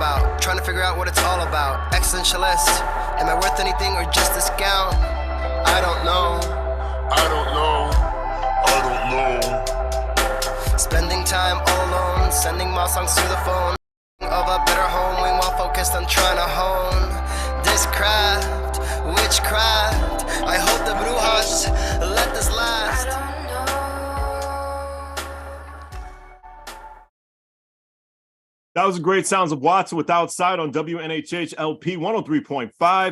about. Trying to figure out what it's all about. Existentialist. Am I worth anything or just a scout? I don't know. I don't know. I don't know. Spending time all alone, sending my songs to the phone. Of a better home, we while focused on trying to hone this craft, witchcraft. I hope the brujas let this last. That was the great sounds of Watson with Outside on WNHH LP 103.5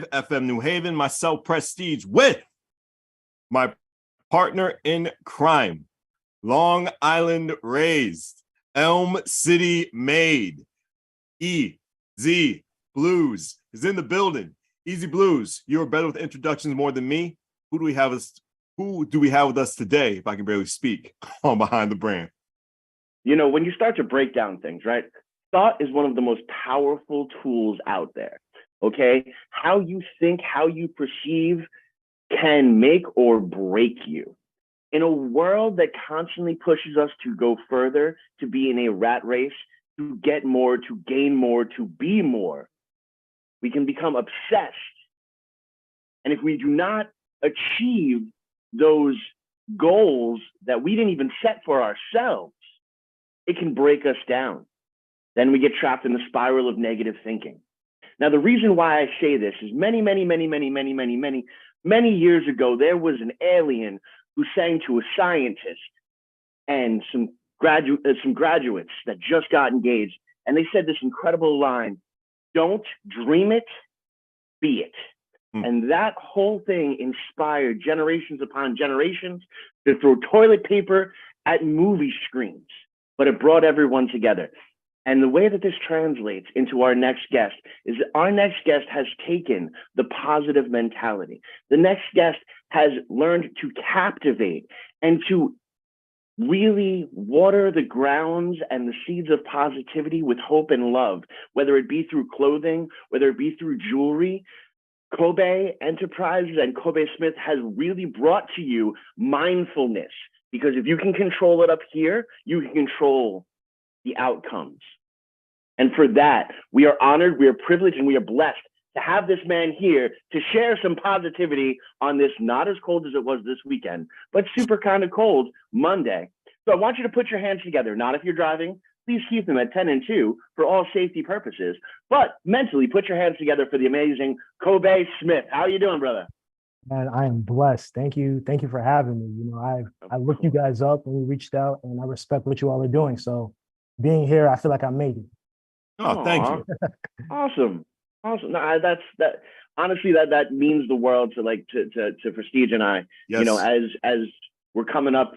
FM New Haven. Myself, Prestige, with my partner in crime, Long Island raised, Elm City made, E.Z. BlueZ is in the building. Easy BlueZ, you're better with introductions more than me. Who do we have with us today, if I can barely speak, on Behind the Brand? You know, when you start to break down things, right? Thought is one of the most powerful tools out there, okay? How you think, how you perceive can make or break you. In a world that constantly pushes us to go further, to be in a rat race, to get more, to gain more, to be more, we can become obsessed. And if we do not achieve those goals that we didn't even set for ourselves, it can break us down. Then we get trapped in the spiral of negative thinking. Now, the reason why I say this is many years ago, there was an alien who sang to a scientist and some graduates that just got engaged. And they said this incredible line, "Don't dream it, be it." And that whole thing inspired generations upon generations to throw toilet paper at movie screens, but it brought everyone together. And the way that this translates into our next guest is that our next guest has taken the positive mentality. The next guest has learned to captivate and to really water the grounds and the seeds of positivity with hope and love, whether it be through clothing, whether it be through jewelry. Kobey Enterprises and Kobey Smith has really brought to you mindfulness, because if you can control it up here, you can control the outcomes. And for that, we are honored, we are privileged, and we are blessed to have this man here to share some positivity on this not as cold as it was this weekend, but super kind of cold Monday. So I want you to put your hands together, not if you're driving. Please keep them at 10 and 2 for all safety purposes, but mentally put your hands together for the amazing Kobey Smith. How are you doing, brother? Man, I am blessed. Thank you. Thank you for having me. You know, I looked you guys up when you reached out, and I respect what you all are doing. So being here, I feel like I made it. Oh, thank you. Awesome. No, that. Honestly, that means the world to Prestige and I. Yes. You know, as we're coming up,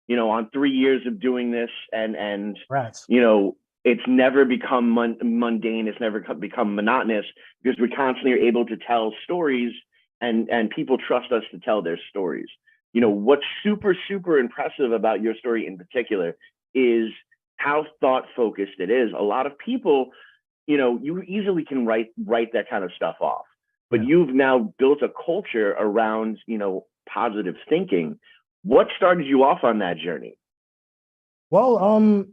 you know, on 3 years of doing this, and Rats. you know, it's never become mundane. It's never become monotonous, because we constantly are able to tell stories, and people trust us to tell their stories. You know, what's super impressive about your story in particular is how thought focused it is. A lot of people, you know, you easily can write that kind of stuff off, but you've now built a culture around, you know, positive thinking. What started you off on that journey? Well,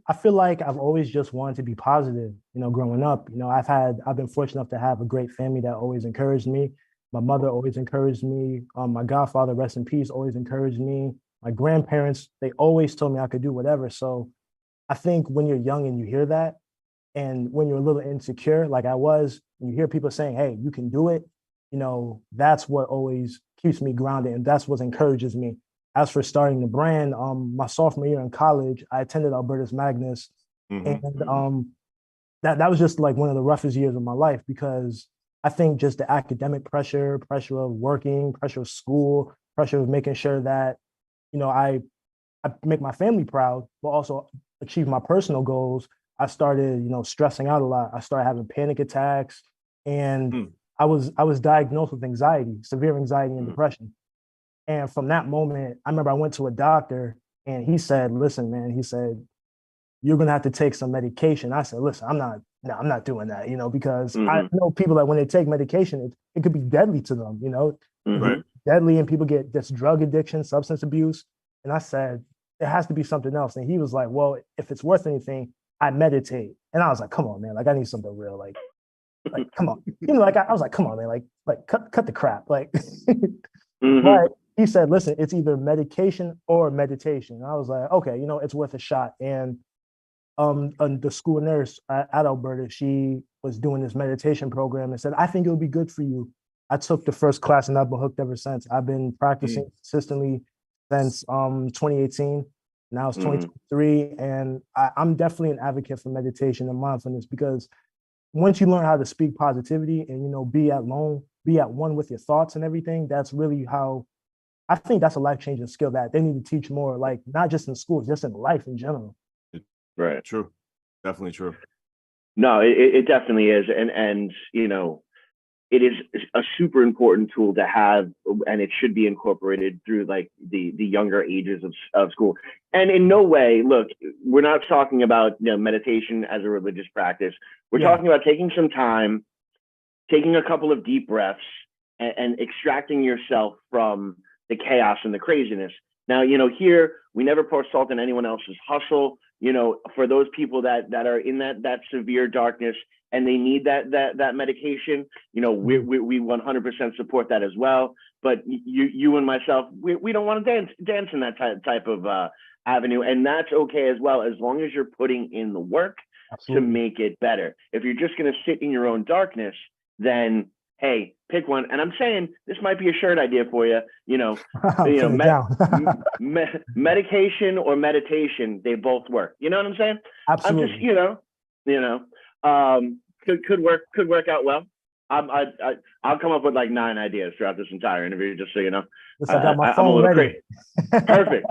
I feel like I've always just wanted to be positive, you know, growing up. You know, I've been fortunate enough to have a great family that always encouraged me. My mother always encouraged me. My godfather, rest in peace, always encouraged me. My grandparents, they always told me I could do whatever. So I think when you're young and you hear that, and when you're a little insecure, like I was, and you hear people saying, "Hey, you can do it," you know, that's what always keeps me grounded, and that's what encourages me. As for starting the brand, my sophomore year in college, I attended Albertus Magnus, and that was just like one of the roughest years of my life, because I think just the academic pressure of working, pressure of school, pressure of making sure that, you know, I make my family proud, but also achieve my personal goals. I started, you know, stressing out a lot. I started having panic attacks, and I was diagnosed with anxiety, severe anxiety and depression. And from that moment, I remember I went to a doctor, and he said, "Listen, man," he said, "you're gonna have to take some medication." I said, "Listen, I'm not doing that, you know, because I know people that when they take medication, it could be deadly to them, you know, deadly, and people get this drug addiction, substance abuse." And I said, "There has to be something else." And he was like, "Well, if it's worth anything, I meditate." And I was like, "Come on, man, like I need something real." Like Like, come on. You know, like I was like, come on, man, like cut the crap. Like, Mm-hmm. but he said, listen, it's either medication or meditation. And I was like, okay, you know, it's worth a shot. And the school nurse at Alberta, she was doing this meditation program and said, I think it'll be good for you. I took the first class and I've been hooked ever since. I've been practicing consistently since 2018. Now it's Mm-hmm. 2023. And I'm definitely an advocate for meditation and mindfulness because once you learn how to speak positivity and, you know, be at one with your thoughts and everything, that's really how I think that's a life-changing skill that they need to teach more, like not just in school, just in life in general. Right. True. Definitely true. No, it definitely is. And, you know, it is a super important tool to have, and it should be incorporated through like the younger ages of school. And in no way, look, we're not talking about, you know, meditation as a religious practice. We're talking about taking some time, taking a couple of deep breaths, and extracting yourself from the chaos and the craziness. Now, you know, here we never pour salt in anyone else's hustle. You know, for those people that are in that severe darkness and they need that medication, you know, we 100% support that as well. But you and myself, we don't want to dance in that type of avenue, and that's okay as well, as long as you're putting in the work to make it better. If you're just going to sit in your own darkness, then hey, pick one. And I'm saying this might be a shirt idea for you. You know, medication or meditation, they both work. You know what I'm saying? Absolutely. I'm just, could work out well. I'll come up with like 9 ideas throughout this entire interview, just so you know. I got my phone ready. Perfect.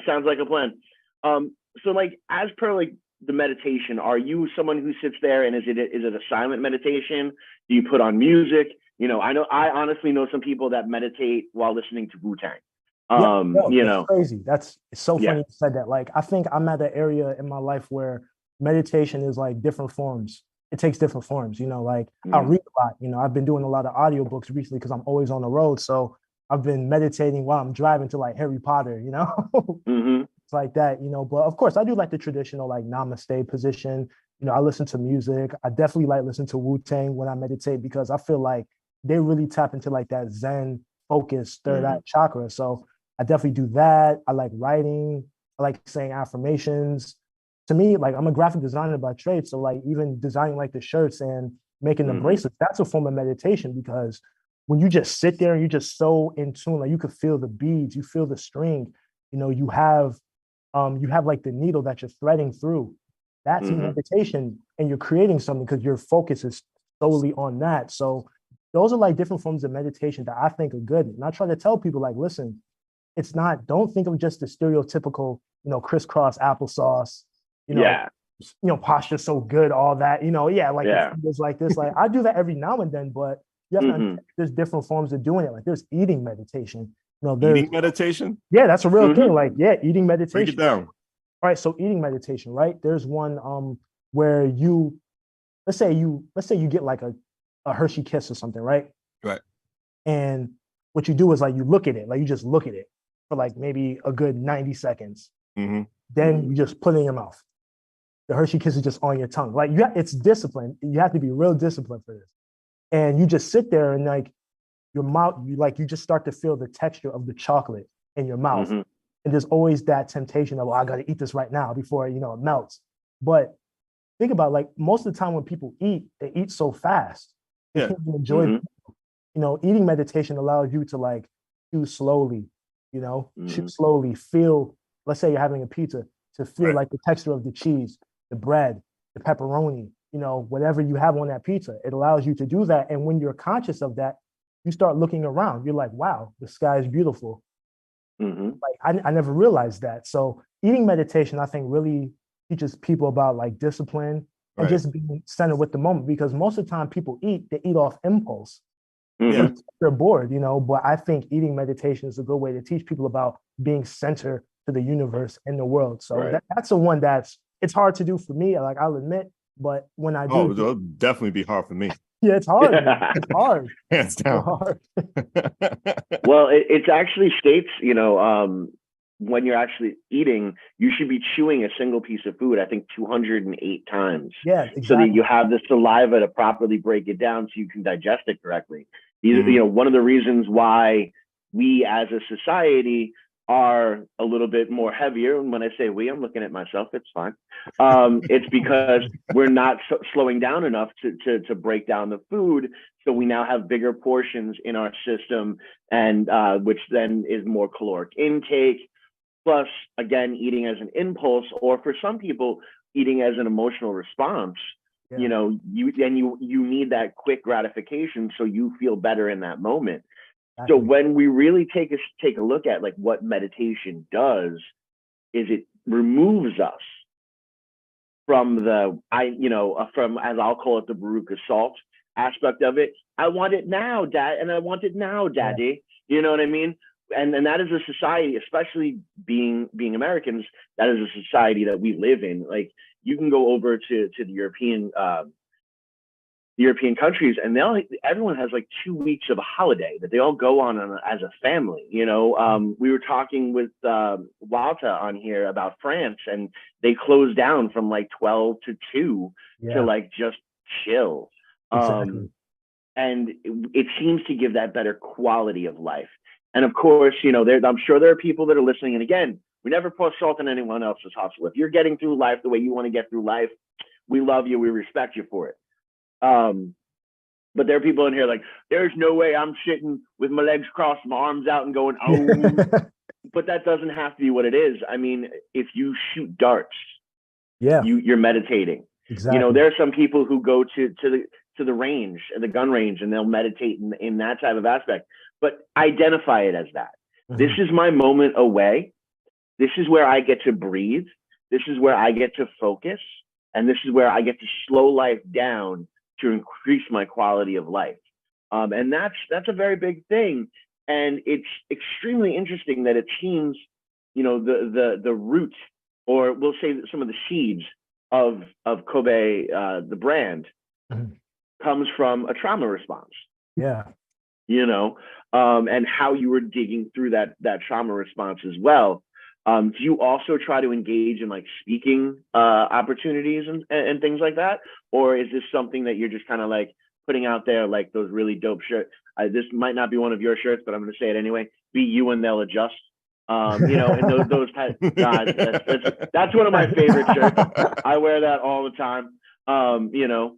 Sounds like a plan. So like, as per like the meditation, are you someone who sits there and is it a silent meditation? Do you put on music? You know, I honestly know some people that meditate while listening to Wu-Tang. You know, crazy. It's so funny you said that. Like, I think I'm at an area in my life where meditation is like different forms. It takes different forms, you know, like I read a lot, you know, I've been doing a lot of audiobooks recently because I'm always on the road. So I've been meditating while I'm driving to like Harry Potter, you know, it's like that, you know, but of course I do like the traditional like namaste position. You know, I listen to music. I definitely like listening to Wu-Tang when I meditate because I feel like they really tap into like that Zen focus third eye chakra. So I definitely do that. I like writing. I like saying affirmations. To me, like I'm a graphic designer by trade. So like even designing like the shirts and making the bracelets, that's a form of meditation because when you just sit there and you're just so in tune, like you could feel the beads, you feel the string, you know, you have like the needle that you're threading through. That's meditation, and you're creating something because your focus is solely on that. So those are like different forms of meditation that I think are good. And I try to tell people like, listen, it's not, don't think of just the stereotypical, you know, crisscross applesauce, you know, posture so good, all that, you know, like it's like this. Like I do that every now and then, but you have to understand there's different forms of doing it. Like there's eating meditation. You know, there's eating meditation. Yeah, that's a real thing. Like, eating meditation. Break it down. All right, so eating meditation, right? There's one where you let's say you get like a Hershey Kiss or something, right? Right. And what you do is like you look at it, like you just look at it for like maybe a good 90 seconds. Then you just put it in your mouth. The Hershey Kiss is just on your tongue. Like it's discipline. You have to be real disciplined for this. And you just sit there and like your mouth, you just start to feel the texture of the chocolate in your mouth. And there's always that temptation of, I got to eat this right now before, you know, it melts. But think about like most of the time when people eat, they eat so fast. They can't enjoy, you know, eating meditation allows you to like chew slowly, you know, chew slowly, feel, let's say you're having a pizza, to feel like the texture of the cheese, the bread, the pepperoni, you know, whatever you have on that pizza. It allows you to do that. And when you're conscious of that, you start looking around. You're like, wow, the sky is beautiful. Like I never realized that. So eating meditation, I think, really teaches people about like discipline and just being centered with the moment. Because most of the time people they eat off impulse. They're bored, you know. But I think eating meditation is a good way to teach people about being centered to the universe and the world. So that's the one it's hard to do for me. Like I'll admit, but when I do, it'll definitely be hard for me. Yeah, it's hard. It's hard. Hands down. Well, it's actually states, you know, when you're actually eating, you should be chewing a single piece of food, I think 208 times, Yeah, so that exactly. you have the saliva to properly break it down so you can digest it correctly. Mhm. You know, one of the reasons why we as a society are a little bit more heavier, and when I say we, I'm looking at myself, it's fine. It's because we're not slowing down enough to break down the food. So we now have bigger portions in our system, and which then is more caloric intake. Plus, again, eating as an impulse, or for some people, eating as an emotional response. Yeah, You know, you need that quick gratification so you feel better in that moment. So exactly. when we really take a look at like what meditation does, is it removes us from the from, as I'll call it, the Baruch assault aspect of it. I want it now, Dad, and I want it now, Yeah, Daddy. You know what I mean? And that is a society, especially being Americans, that is a society that we live in. Like, you can go over to the European countries, and everyone has like 2 weeks of a holiday that they all go on as a family. You know, we were talking with Walter on here about France, and they closed down from like 12 to 2 to yeah, like just chill. exactly. And it seems to give that better quality of life. And of course, you know, I'm sure there are people that are listening. And again, we never pour salt on anyone else's hustle. If you're getting through life the way you want to get through life, we love you. We respect you for it. Um, but there are people in here like, there's no way I'm sitting with my legs crossed, my arms out, and going, oh. But that doesn't have to be what it is. I mean, if you shoot darts, Yeah, you're meditating. You know, exactly. there are some people who go to the range, the gun range, and they'll meditate in that type of aspect. But identify it as that. This Mhm. is my moment away. This is where I get to breathe. This is where I get to focus. And this is where I get to slow life down to increase my quality of life. And that's a very big thing. And it's extremely interesting that it seems, you know, the root, or we'll say that some of the seeds of Kobey, the brand, Mhm. comes from a trauma response. Yeah. You know, and how you were digging through that trauma response as well. Do you also try to engage in like speaking opportunities and things like that, or is this something that you're just kind of like putting out there, like those really dope shirts? This might not be one of your shirts, but I'm going to say it anyway. Be you and they'll adjust. You know, and those type guys. That's one of my favorite shirts. I wear that all the time. You know,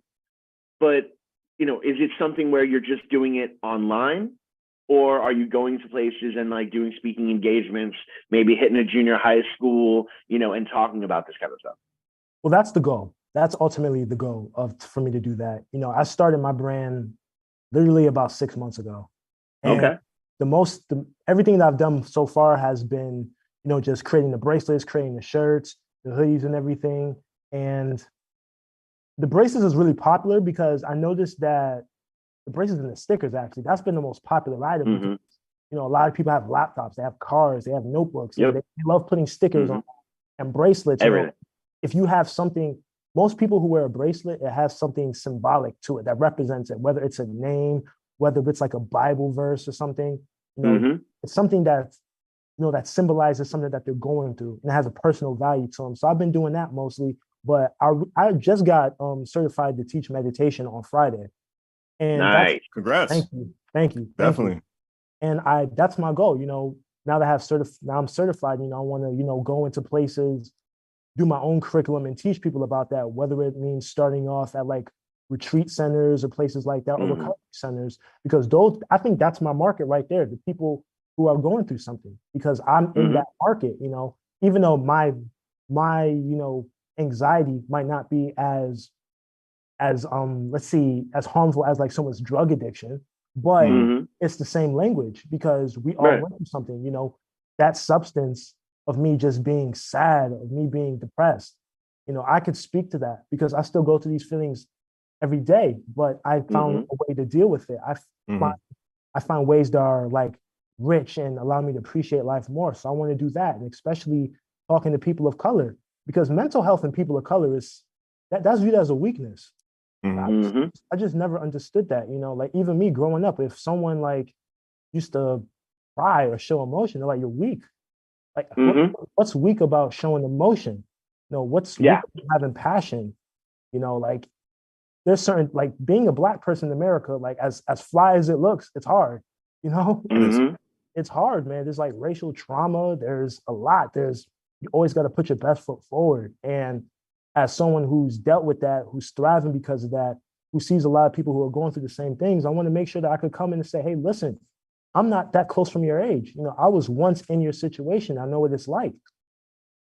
but you know, is it something where you're just doing it online, or are you going to places and like doing speaking engagements, maybe hitting a junior high school, you know, and talking about this kind of stuff? Well, that's the goal. That's ultimately the goal of for me to do that. You know, I started my brand literally about 6 months ago, and Okay. everything that I've done so far has been, you know, just creating the bracelets, creating the shirts, the hoodies, and everything. And the bracelets is really popular because I noticed that the bracelets and the stickers, actually, that's been the most popular item because, Mm-hmm. you know, a lot of people have laptops, they have cars, they have notebooks, and they Yep. love putting stickers Mm-hmm. on and bracelets. You know, Everything. if you have something, most people who wear a bracelet, it has something symbolic to it that represents it, whether it's a name, whether it's like a Bible verse or something. You know, Mm-hmm. it's something that, you know, that symbolizes something that they're going through and it has a personal value to them. So I've been doing that mostly, but I just got certified to teach meditation on Friday, and that's Nice. Congrats. thank you. Definitely. And that's my goal. You know, now that I have now I'm certified. You know, I want to, you know, go into places, do my own curriculum, and teach people about that. Whether it means starting off at like retreat centers or places like that, or Mm-hmm. recovery centers, because those, I think that's my market right there. The people who are going through something, because I'm in Mm-hmm. that market. You know, even though my you know anxiety might not be as let's see, as harmful as like someone's drug addiction, but Mhm. Mm-hmm. it's the same language because we all Right. went through something. You know, that substance of me just being sad, of me being depressed, you know, I could speak to that because I still go through these feelings every day, but I found Mm-hmm. a way to deal with it. Find Mhm. I find ways that are like rich and allow me to appreciate life more. So I want to do that, and especially talking to people of color, because mental health in people of color is that's viewed as a weakness. I Mhm. just, Mm-hmm. I just never understood that. You know, like even me growing up, if someone like used to cry or show emotion, they're like, you're weak. Like, Mm-hmm. what's weak about showing emotion? What's weak Yeah. about having passion? Like there's certain, like, being a black person in America, like as fly as it looks, it's hard. It is. Mm-hmm. It's hard, man. There's like racial trauma. There's a lot. You always got to put your best foot forward. And as someone who's dealt with that, who's thriving because of that, who sees a lot of people who are going through the same things, I want to make sure that I could come in and say, hey, listen, I'm not that close from your age. I was once in your situation. I know what it's like.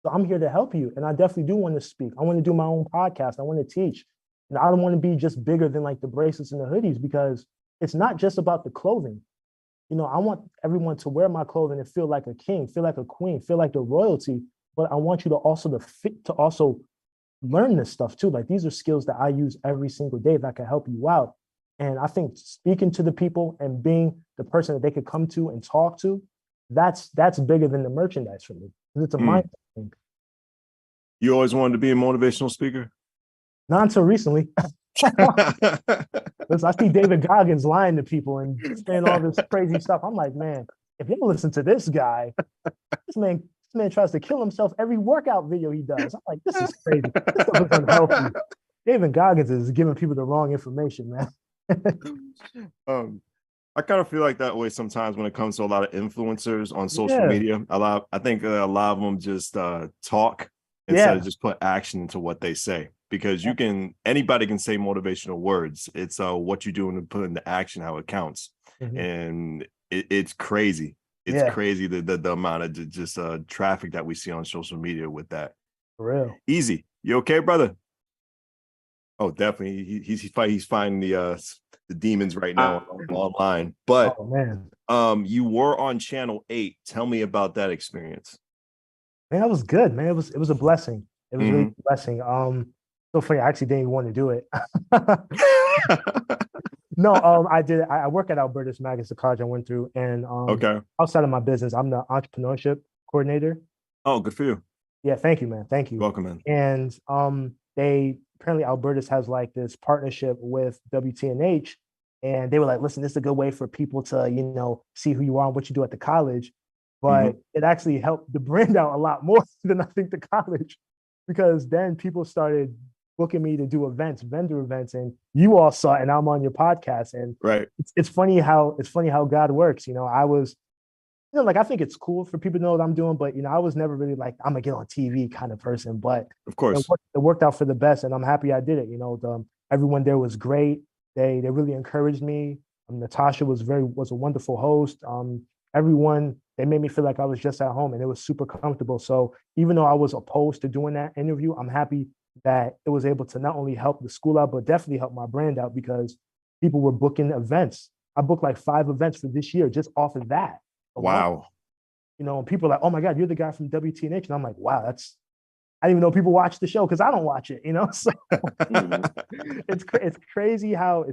So I'm here to help you. And I definitely do want to speak. I want to do my own podcast. I want to teach. And I don't want to be just bigger than like the bracelets and the hoodies, because it's not just about the clothing. I want everyone to wear my clothing and feel like a king, feel like a queen, feel like the royalty. But I want you to also learn this stuff too. Like, these are skills that I use every single day that can help you out. And I think speaking to the people and being the person that they could come to and talk to, that's bigger than the merchandise for me. It's a mindset thing. You always wanted to be a motivational speaker? Not until recently. Listen, I see David Goggins lying to people and saying all this crazy stuff. I'm like, man, if you listen to this guy, this man tries to kill himself every workout video he does. I'm like, this is crazy. This stuff is unhealthy. David Goggins is giving people the wrong information, man. I kind of feel like that way sometimes when it comes to a lot of influencers on social Yeah. media. I think a lot of them just talk instead of just put action into what they say, because anybody can say motivational words. It's what you're doing to put into action, how it counts. Mhm. And it's crazy. It's crazy the amount of just traffic that we see on social media with that. For real. Easy. You okay, brother? Oh, definitely. He's finding the demons right now online. But Oh man, you were on Channel 8. Tell me about that experience. man, that was good, man. It was a blessing. It was really a blessing. So funny. I actually didn't even want to do it. No, I did. I work at Albertus Magazine, the college I went through, and Okay. outside of my business, I'm the entrepreneurship coordinator. Oh, good for you. Yeah, thank you, man. Thank you. Welcome, man. And they apparently Albertus has like this partnership with WTNH, and they were like, listen, this is a good way for people to see who you are and what you do at the college. But it actually helped the brand out a lot more than I think the college, because then people started booking me to do vendor events, and you all saw it, and I'm on your podcast. And right, it's funny how God works. I was, like, I think it's cool for people to know what I'm doing, but I was never really like, I'm gonna get on TV kind of person. But of course, it worked out for the best, and I'm happy I did it. Everyone there was great. They really encouraged me. Natasha was a wonderful host. Everyone, they made me feel like I was just at home, and it was super comfortable. So even though I was opposed to doing that interview, I'm happy that it was able to not only help the school out, but definitely help my brand out, because people were booking events. I booked like 5 events for this year just off of that alone. Wow. And people are like, oh my God, you're the guy from WTNH. And I'm like, wow, I didn't even know people watch the show, because I don't watch it, So it's crazy how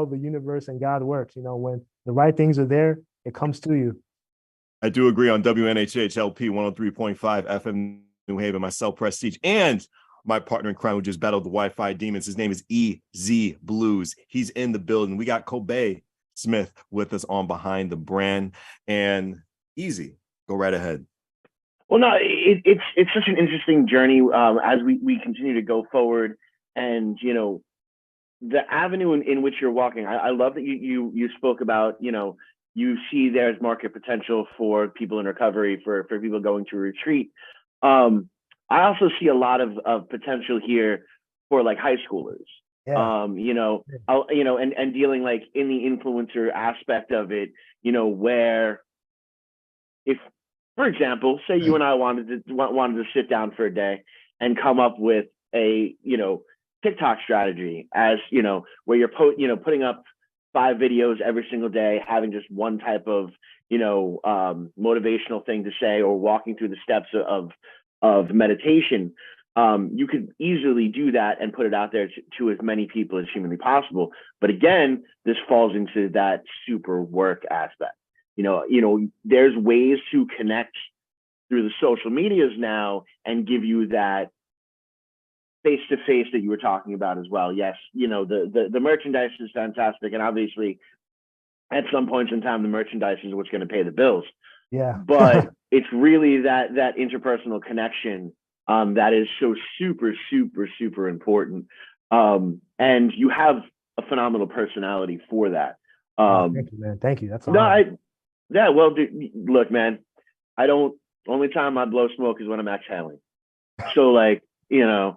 the universe and God works. When the right things are there, it comes to you. I do agree on WNHH LP 103.5 FM New Haven, myself, Prestige, and my partner in crime who just battled the Wi-Fi demons. His name is EZ BlueZ. He's in the building. We got Kobey Smith with us on Behind the Brand. And easy, go right ahead. Well, no, it's such an interesting journey as we continue to go forward, and the avenue in which you're walking. I love that you spoke about you see there's market potential for people in recovery, for people going to a retreat. I also see a lot of potential here for like high schoolers. Yeah. And dealing like in the influencer aspect of it, where if, for example, say you and I wanted to sit down for a day and come up with a TikTok strategy, as where you're putting up 5 videos every single day, having just one type of motivational thing to say, or walking through the steps of meditation. You could easily do that and put it out there to as many people as humanly possible. But again, this falls into that super work aspect. There's ways to connect through the social medias now and give you that face-to-face that you were talking about as well. Yes, the merchandise is fantastic, and obviously at some points in time the merchandise is what's going to pay the bills. Yeah. but it's really that interpersonal connection that is so super, super, super important. And you have a phenomenal personality for that. Thank you, man. Thank you. That's No, awesome. yeah, well, dude, look, man, I don't, only time I blow smoke is when I'm exhaling. So like, when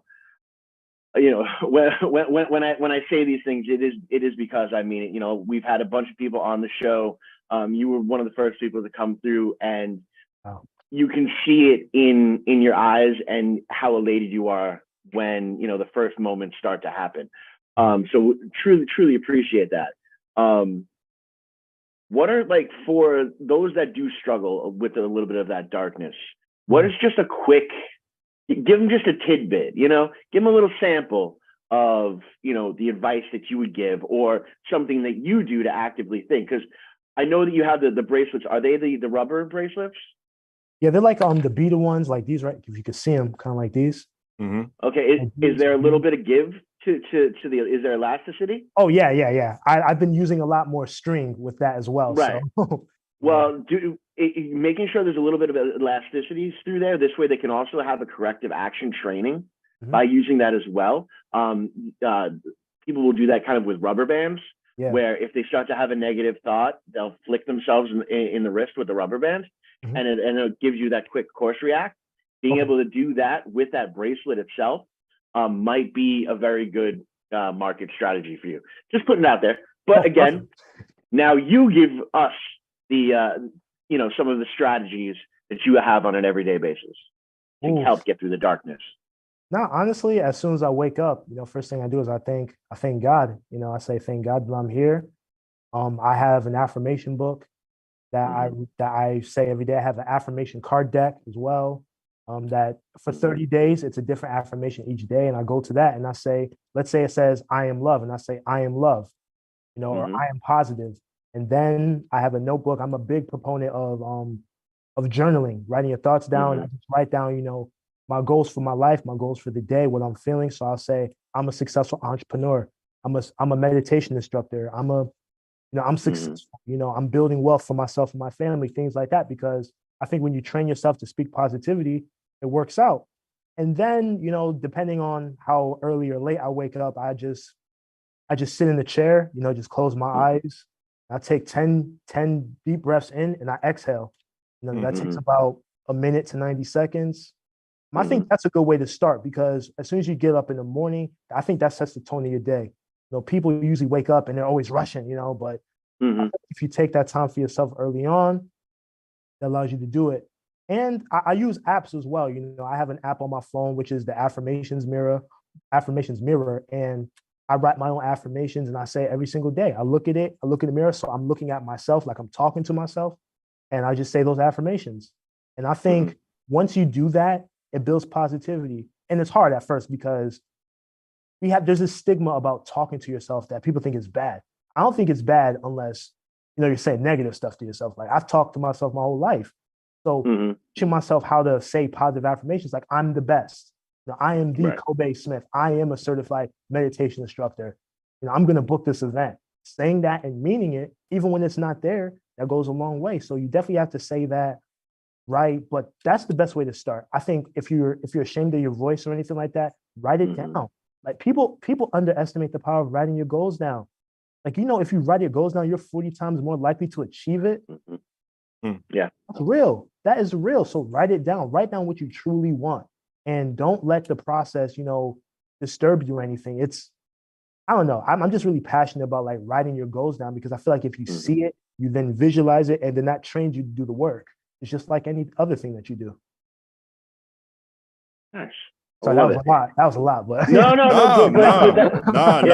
I say these things, it is because I mean it. We've had a bunch of people on the show. You were one of the first people to come through, and Wow. you can see it in your eyes and how elated you are when the first moments start to happen. So truly appreciate that. What are, like, for those that do struggle with a little bit of that darkness, what is just a quick, give them just a tidbit, give them a little sample of, the advice that you would give, or something that you do to actively think? Because I know that you have the bracelets. Are they the rubber bracelets? Yeah, they're like the beater ones, like these, right? If you could see them, kind of like these. Mm-hmm. Okay, is there a little bit of give to the? Is there elasticity? Oh yeah. I've been using a lot more string with that as well. Right. So Well, making sure there's a little bit of elasticities through there. This way, they can also have a corrective action training by using that as well. People will do that kind of with rubber bands, where if they start to have a negative thought, they'll flick themselves in the wrist with the rubber band, and it gives you that quick course react. Being able to do that with that bracelet itself might be a very good market strategy for you. Just putting it out there. But again, now you give us the some of the strategies that you have on an everyday basis to help get through the darkness. No, honestly, as soon as I wake up, first thing I do is I thank God. I say thank God that I'm here. I have an affirmation book that I say every day. I have an affirmation card deck as well. That for 30 days, it's a different affirmation each day. And I go to that and I say, let's say it says, I am love. And I say, I am love, or I am positive. And then I have a notebook. I'm a big proponent of journaling, writing your thoughts down. I just write down, my goals for my life, my goals for the day, what I'm feeling. So I'll say, I'm a successful entrepreneur. I'm a meditation instructor. I'm successful. I'm building wealth for myself and my family, things like that. Because I think when you train yourself to speak positivity, it works out. And then, depending on how early or late I wake up, I just sit in the chair, just close my eyes. I take 10 deep breaths in and I exhale. That takes about a minute to 90 seconds. I think that's a good way to start, because as soon as you get up in the morning, I think that sets the tone of your day. People usually wake up and they're always rushing, but if you take that time for yourself early on, that allows you to do it. And I use apps as well. I have an app on my phone, which is the affirmations mirror, and I write my own affirmations and I say it every single day. I look at it, I look in the mirror. So I'm looking at myself like I'm talking to myself, and I just say those affirmations. And I think once you do that, it builds positivity. And it's hard at first because there's this stigma about talking to yourself that people think is bad. I don't think it's bad unless, you're saying negative stuff to yourself. Like, I've talked to myself my whole life. So teaching myself how to say positive affirmations, like, I'm the best. I am the Kobey Smith. I am a certified meditation instructor. I'm going to book this event. Saying that and meaning it, even when it's not there, that goes a long way. So you definitely have to say that, right? But that's the best way to start. I think if you're ashamed of your voice or anything like that, write it down. Like, people underestimate the power of writing your goals down. Like, if you write your goals down, you're 40 times more likely to achieve it. Yeah. That's real. That is real. So write it down. Write down what you truly want. And don't let the process, disturb you or anything. I don't know. I'm just really passionate about, like, writing your goals down, because I feel like if you see it, you then visualize it, and then that trains you to do the work. It's just like any other thing that you do. Nice. So that was a lot. That was a lot, but no.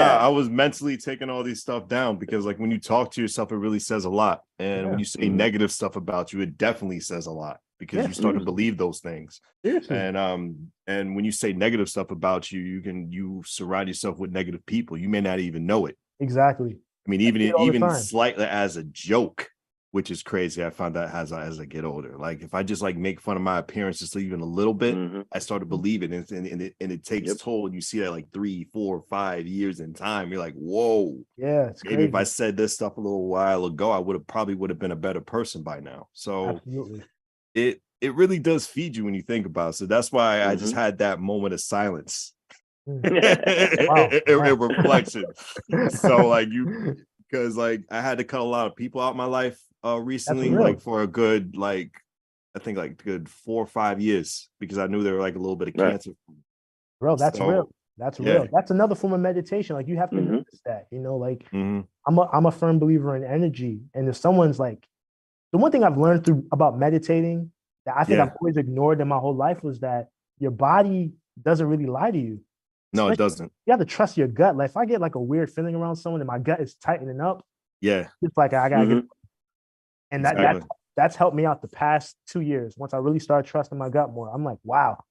I was mentally taking all these stuff down, because, like, when you talk to yourself, it really says a lot. And when you say negative stuff about you, it definitely says a lot, because you start to believe those things. And when you say negative stuff about you, you surround yourself with negative people. You may not even know it. Exactly. I mean, even slightly as a joke, which is crazy. I found that as I get older. Like if I just like make fun of my appearance just even a little bit, I start to believe it, and it takes toll. And you see that like 3, 4, 5 years in time. You're like, whoa, Yeah, it's maybe crazy. if I said this stuff a little while ago, I would have been a better person by now. So Absolutely. it really does feed you when you think about it. So that's why I just had that moment of silence. Wow. And reflection. So like because like I had to cut a lot of people out of my life recently, real. like for a good like I think like good 4 or 5 years, because I knew they were like a little bit of cancer. Bro, that's So, real. That's yeah. real. That's another form of meditation. Like you have to notice that, you know, like I'm a firm believer in energy. And if someone's like, the one thing I've learned about meditating that I think I've always ignored in my whole life was that your body doesn't really lie to you. No, Especially, it doesn't. you have to trust your gut. Like if I get like a weird feeling around someone and my gut is tightening up, Yeah. it's like I gotta get. And Exactly. that's helped me out the past 2 years. Once I really started trusting my gut more, I'm like, wow,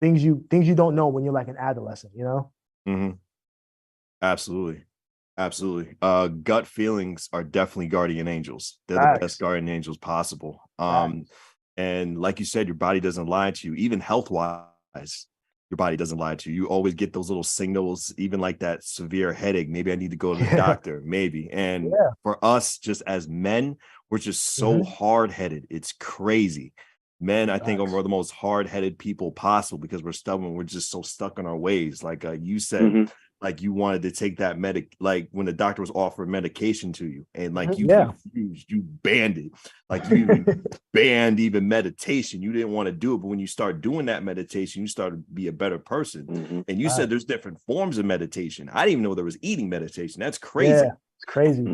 things you don't know when you're like an adolescent, you know? Absolutely. Absolutely. Gut feelings are definitely guardian angels. They're the best guardian angels possible. And like you said, your body doesn't lie to you, even health wise. Your body doesn't lie to you. You always get those little signals, even like that severe headache. Maybe I need to go to the doctor, maybe. And for us, just as men, we're just so hard-headed. It's crazy. Men, I think, are the most hard-headed people possible because we're stubborn. We're just so stuck in our ways. Like you said, like you wanted to take that like when the doctor was offering medication to you, and like you refused, you banned it. Like you even banned even meditation. You didn't want to do it, but when you start doing that meditation, you start to be a better person. And you said there's different forms of meditation. I didn't even know there was eating meditation. That's crazy. Yeah, it's crazy.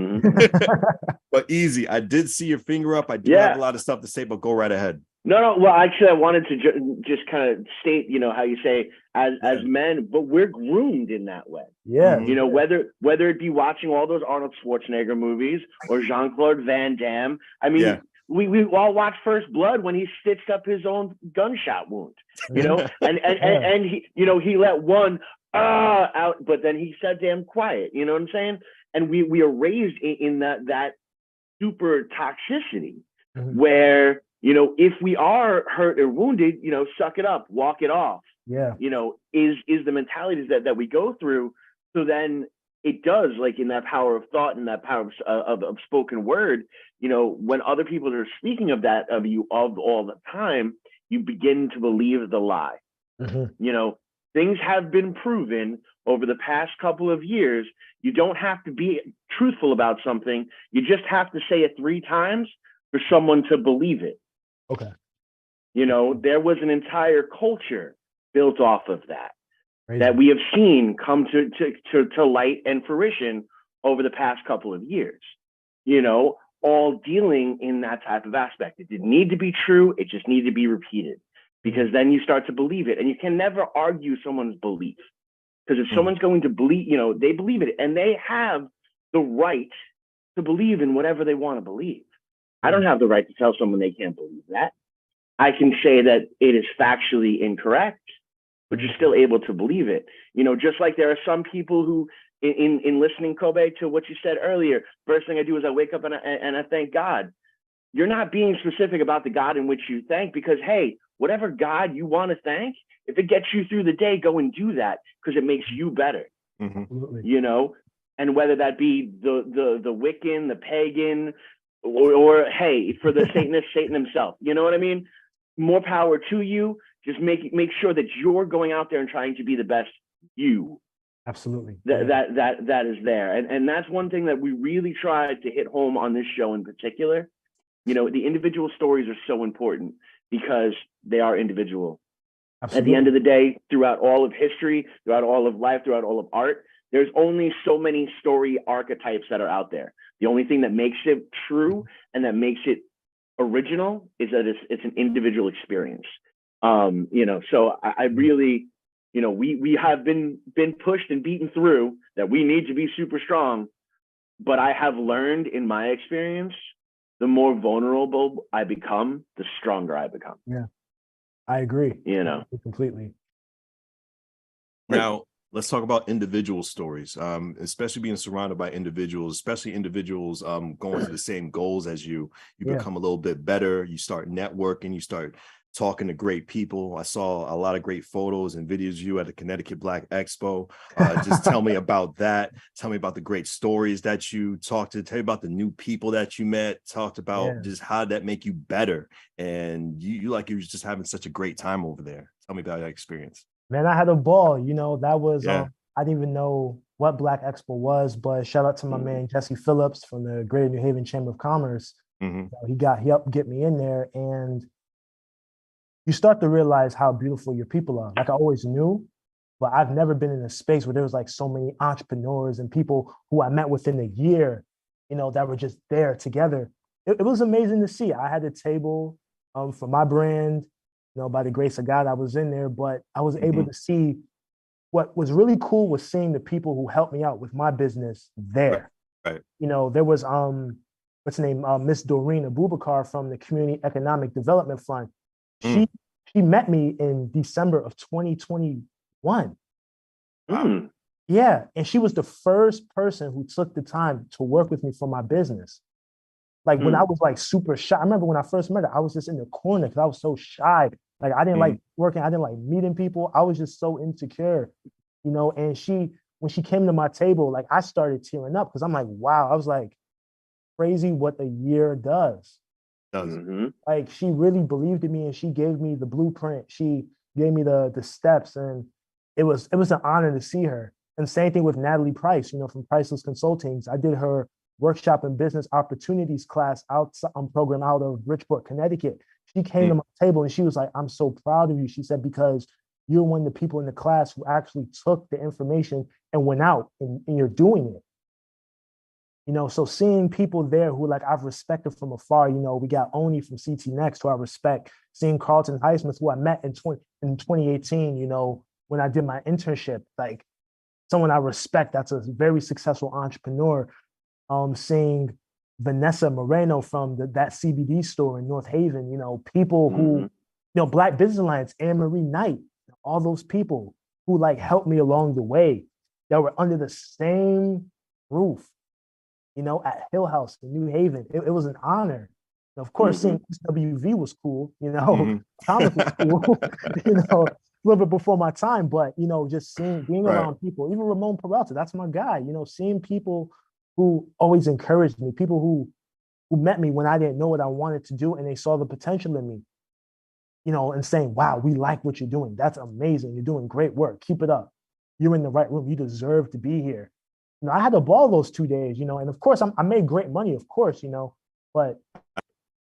But easy. I did see your finger up. I do have a lot of stuff to say, but go right ahead. No. Well, actually, I wanted to just kind of state, you know, how you say as men, but we're groomed in that way. Yeah. You know, whether it be watching all those Arnold Schwarzenegger movies or Jean-Claude Van Damme. I mean, we all watched First Blood when he stitched up his own gunshot wound. You know, and he, you know, he let one out, but then he said damn quiet. You know what I'm saying? And we are raised in that super toxicity where, you know, if we are hurt or wounded, you know, suck it up, walk it off. Yeah. You know, is the mentalities that we go through. So then it does, like in that power of thought and that power of spoken word, you know, when other people are speaking of that of you of all the time, you begin to believe the lie. You know, things have been proven over the past couple of years. You don't have to be truthful about something. You just have to say it 3 times for someone to believe it. Okay. You know, there was an entire culture built off of that we have seen come to light and fruition over the past couple of years, you know, all dealing in that type of aspect. It didn't need to be true. It just needed to be repeated, because then you start to believe it, and you can never argue someone's belief, because if someone's going to believe, you know, they believe it, and they have the right to believe in whatever they want to believe. I don't have the right to tell someone they can't believe that. I can say that it is factually incorrect, but you're still able to believe it. You know, just like there are some people who, in listening, Kobey, to what you said earlier, first thing I do is I wake up and I thank God. You're not being specific about the God in which you thank, because, hey, whatever God you want to thank, if it gets you through the day, go and do that, because it makes you better. You know, and whether that be the Wiccan, the pagan, or hey, for the Satanist, Satan himself. You know what I mean? More power to you. Just make sure that you're going out there and trying to be the best you. Absolutely. That is there. And that's one thing that we really tried to hit home on this show in particular. You know, the individual stories are so important because they are individual. Absolutely. At the end of the day, throughout all of history, throughout all of life, throughout all of art, there's only so many story archetypes that are out there. The only thing that makes it true and that makes it original is that it's an individual experience. You know, so I really, you know, we have been pushed and beaten through that we need to be super strong, but I have learned in my experience, the more vulnerable I become, the stronger I become. Yeah, I agree. You know, completely. Now, Let's talk about individual stories, especially being surrounded by individuals, especially individuals going for the same goals as you. You Yeah. become a little bit better. You start networking. You start talking to great people. I saw a lot of great photos and videos of you at the Connecticut Black Expo. Just tell me about that. Tell me about the great stories that you talked to. Tell me about the new people that you met. Talked about just how did that make you better. And you like you was just having such a great time over there. Tell me about that experience. Man, I had a ball. That was Yeah. I didn't even know what Black Expo was, but shout out to my man Jesse Phillips from the Greater New Haven Chamber of Commerce. He helped get me in there, and you start to realize how beautiful your people are. Like I always knew, but I've never been in a space where there was like so many entrepreneurs and people who I met within a year, that were just there together. It was amazing to see. I had a table for my brand, by the grace of God, I was in there, but I was able to see what was really cool was seeing the people who helped me out with my business there. Right. There was what's her name, Miss Doreen Abubakar from the Community Economic Development Fund. She met me in December of 2021. Wow. Yeah, and she was the first person who took the time to work with me for my business. Like when I was like super shy, I remember when I first met her, I was just in the corner because I was so shy. Like I didn't like working, I didn't like meeting people. I was just so insecure, and when she came to my table, like I started tearing up because I'm like, wow, I was like, crazy what a year does. Like she really believed in me and she gave me the blueprint. She gave me the steps, and it was an honor to see her. And same thing with Natalie Price, from Priceless Consultings. I did her workshop and business opportunities class program out of Bridgeport, Connecticut. She came to my table and she was like, I'm so proud of you. She said, because you're one of the people in the class who actually took the information and went out and you're doing it. So seeing people there who like I've respected from afar, we got Oni from CT Next, who I respect, seeing Carlton Highsmith, who I met in 2018, when I did my internship, like someone I respect, that's a very successful entrepreneur. Seeing Vanessa Moreno from that CBD store in North Haven, people who, Black Business Alliance, Anne Marie Knight, all those people who like helped me along the way that were under the same roof, at Hill House in New Haven. It was an honor. And of course, seeing SWV was cool, Thomas was cool, a little bit before my time, but, just being around people, even Ramon Peralta, that's my guy, seeing people who always encouraged me, people who met me when I didn't know what I wanted to do and they saw the potential in me, and saying, wow, we like what you're doing. That's amazing. You're doing great work. Keep it up. You're in the right room. You deserve to be here. I had a ball those 2 days, and of course I made great money, of course, but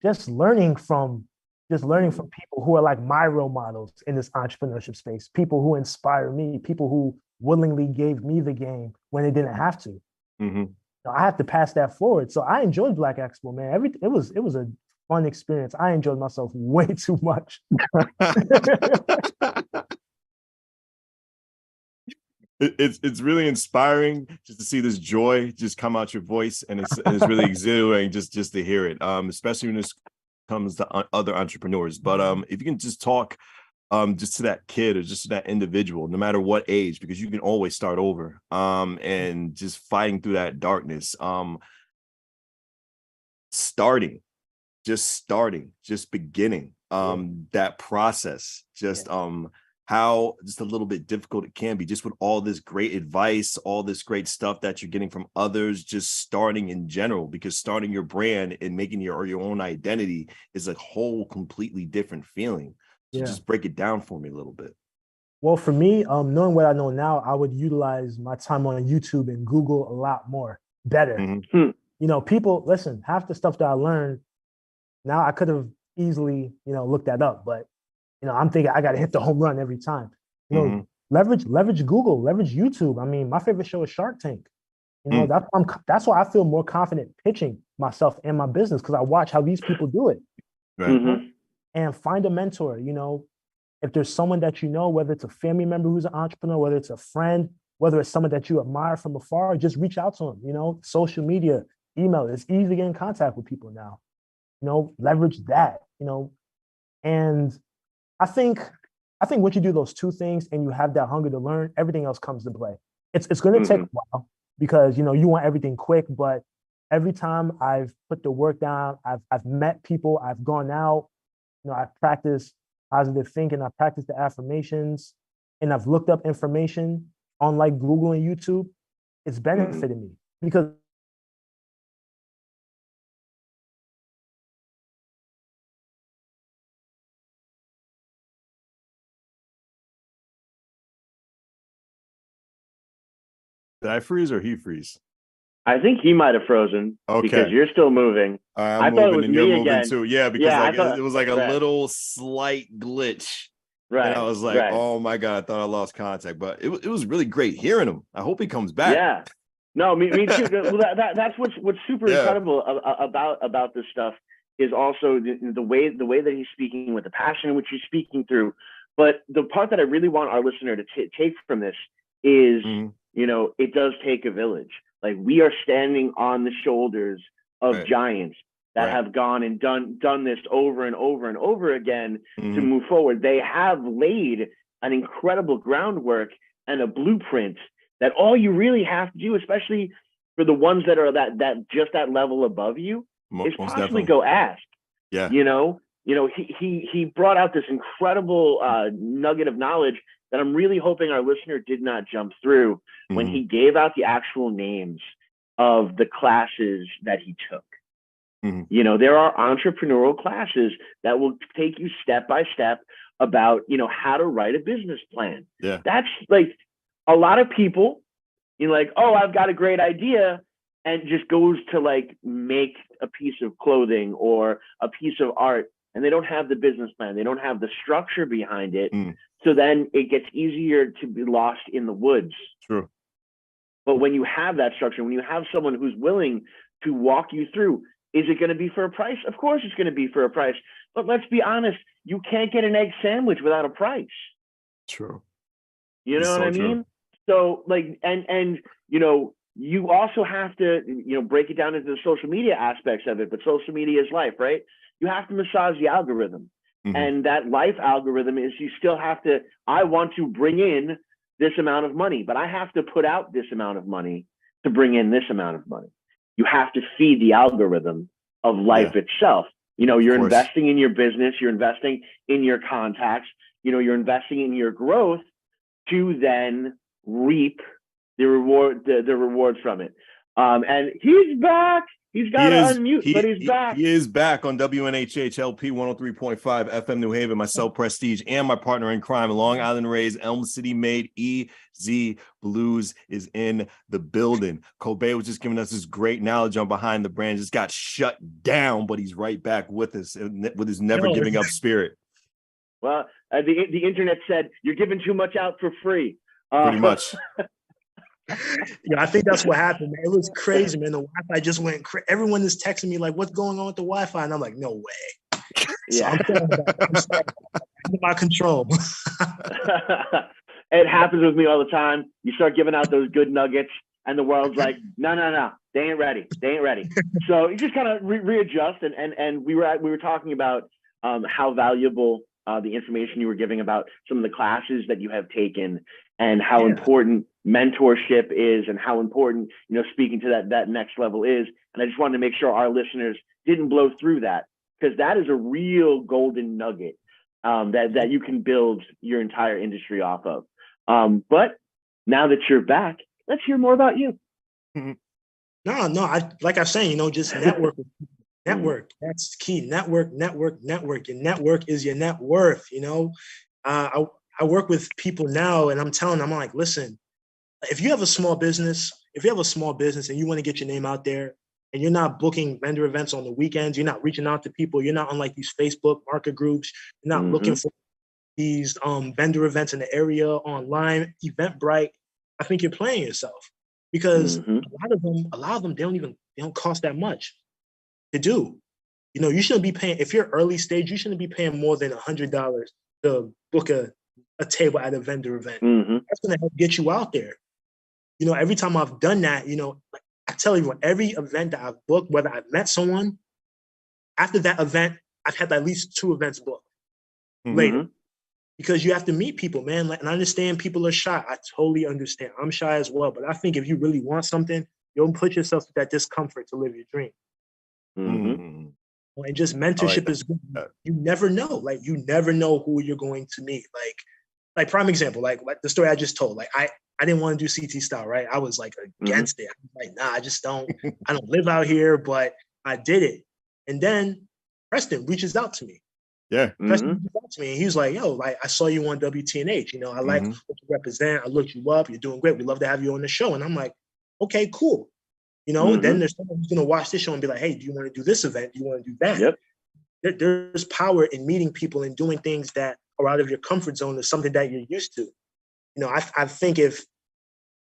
just learning from people who are like my role models in this entrepreneurship space, people who inspire me, people who willingly gave me the game when they didn't have to. I have to pass that forward. So I enjoyed Black Expo, man. It was a fun experience. I enjoyed myself way too much. It's really inspiring just to see this joy just come out your voice, and it's really exhilarating just to hear it, especially when this comes to other entrepreneurs. But if you can just talk just to that kid or just to that individual, no matter what age, because you can always start over, and just fighting through that darkness, just beginning, that process, how just a little bit difficult it can be, just with all this great advice, all this great stuff that you're getting from others, just starting in general, because starting your brand and making your own identity is a whole completely different feeling. So just break it down for me a little bit. Well, for me, knowing what I know now, I would utilize my time on YouTube and Google a lot more better. People, listen, half the stuff that I learned, now I could have easily, looked that up, but I'm thinking I got to hit the home run every time. Leverage Google, leverage YouTube. I mean, my favorite show is Shark Tank. That's why I feel more confident pitching myself and my business, because I watch how these people do it. And find a mentor. If there's someone that whether it's a family member who's an entrepreneur, whether it's a friend, whether it's someone that you admire from afar, just reach out to them. Social media, email. It's easy to get in contact with people now. Leverage that. And I think I think once you do those two things and you have that hunger to learn, everything else comes to play. It's going to take a while because, you know, you want everything quick, but every time I've put the work down, I've met people, I've gone out, you know, I've practiced positive thinking, I've practiced the affirmations, and I've looked up information on like Google and YouTube. It's benefited me because Did I freeze or he freeze? I think he might have frozen because Okay. you're still moving. I'm I thought it moving was and you're me moving again. too. Yeah, because Yeah, like I thought- it was like a right. little slight glitch. Right. And I was like, right. oh my God, I thought I lost contact. But it was really great hearing him. I hope he comes back. Yeah. No, me too. Well, that's what's super incredible about this stuff is also the way that he's speaking with the passion in which he's speaking through. But the part that I really want our listener to take from this is, you know, it does take a village. Like we are standing on the shoulders of giants that have gone and done this over and over and over again to move forward. They have laid an incredible groundwork and a blueprint that all you really have to do, especially for the ones that are that just that level above you, is possibly go ask. Yeah. You know, he brought out this incredible nugget of knowledge that I'm really hoping our listener did not jump through when he gave out the actual names of the classes that he took. You know, there are entrepreneurial classes that will take you step by step about, you know, how to write a business plan. Yeah. That's like a lot of people, you know, like, oh, I've got a great idea, and just goes to like make a piece of clothing or a piece of art, and they don't have the business plan. They don't have the structure behind it. So then it gets easier to be lost in the woods. True. But when you have that structure, when you have someone who's willing to walk you through, is it going to be for a price? Of course it's going to be for a price. But let's be honest, you can't get an egg sandwich without a price. True. You know what I mean? So like, and you know, you also have to, you know, break it down into the social media aspects of it, but social media is life, right? You have to massage the algorithm. And that life algorithm is you still have to, I want to bring in this amount of money, but I have to put out this amount of money to bring in this amount of money. You have to feed the algorithm of life itself. You know, you're investing in your business, you're investing in your contacts, you know, you're investing in your growth to then reap the rewards from it. And he's back. He's got to unmute, but he's back. He is back on WNHH LP 103.5 FM New Haven. Myself, Prestige, and my partner in crime, Long Island Raised, Elm City made, EZ BlueZ is in the building. Kobey was just giving us this great knowledge on behind the brand. Just got shut down, but he's right back with us with his never giving up spirit. Well, the internet said you're giving too much out for free. Pretty much. Yeah, I think that's what happened, man. It was crazy, man. The Wi-Fi just went crazy. Everyone is texting me like, "What's going on with the Wi-Fi?" And I'm like, "No way." Yeah, so I'm under my control. It happens with me all the time. You start giving out those good nuggets, and the world's like, "No, they ain't ready. They ain't ready." So you just kind of readjust. And we were talking about how valuable the information you were giving about some of the classes that you have taken, and how important mentorship is, and how important, you know, speaking to that next level is. And I just wanted to make sure our listeners didn't blow through that, because that is a real golden nugget that you can build your entire industry off of. But now that you're back, let's hear more about you. No, like I was saying, you know, just network. Network, that's key. Network. Your network is your net worth, you know. I work with people now, and I'm telling them, I'm like, listen, if you have a small business and you want to get your name out there, and you're not booking vendor events on the weekends, you're not reaching out to people, you're not on like these Facebook market groups, you're not looking for these vendor events in the area online, Eventbrite, I think you're playing yourself, because a lot of them they don't cost that much to do. You know, you shouldn't be paying, if you're early stage, you shouldn't be paying more than $100 to book a table at a vendor event. That's going to help get you out there. You know, every time I've done that, you know, like I tell you, every event that I've booked, whether I've met someone, after that event, I've had at least 2 events booked later. because you have to meet people, man. Like, and I understand people are shy. I totally understand. I'm shy as well. But I think if you really want something, you'll put yourself through that discomfort to live your dream. Mm-hmm. And just I like mentorship is good. You never know. Like, you never know who you're going to meet. Like prime example, like the story I just told. Like, I didn't want to do CT style, right? I was like against it. I was like, nah, I just don't. I don't live out here, but I did it. And then Preston reaches out to me. Yeah. Preston reaches out to me, and he was like, "Yo, like I saw you on WTNH. You know, I like what you represent. I looked you up. You're doing great. We'd love to have you on the show." And I'm like, "Okay, cool." You know, then there's someone who's gonna watch this show and be like, "Hey, do you want to do this event? Do you want to do that?" Yep. There's power in meeting people and doing things that are out of your comfort zone or something that you're used to. You know, I think if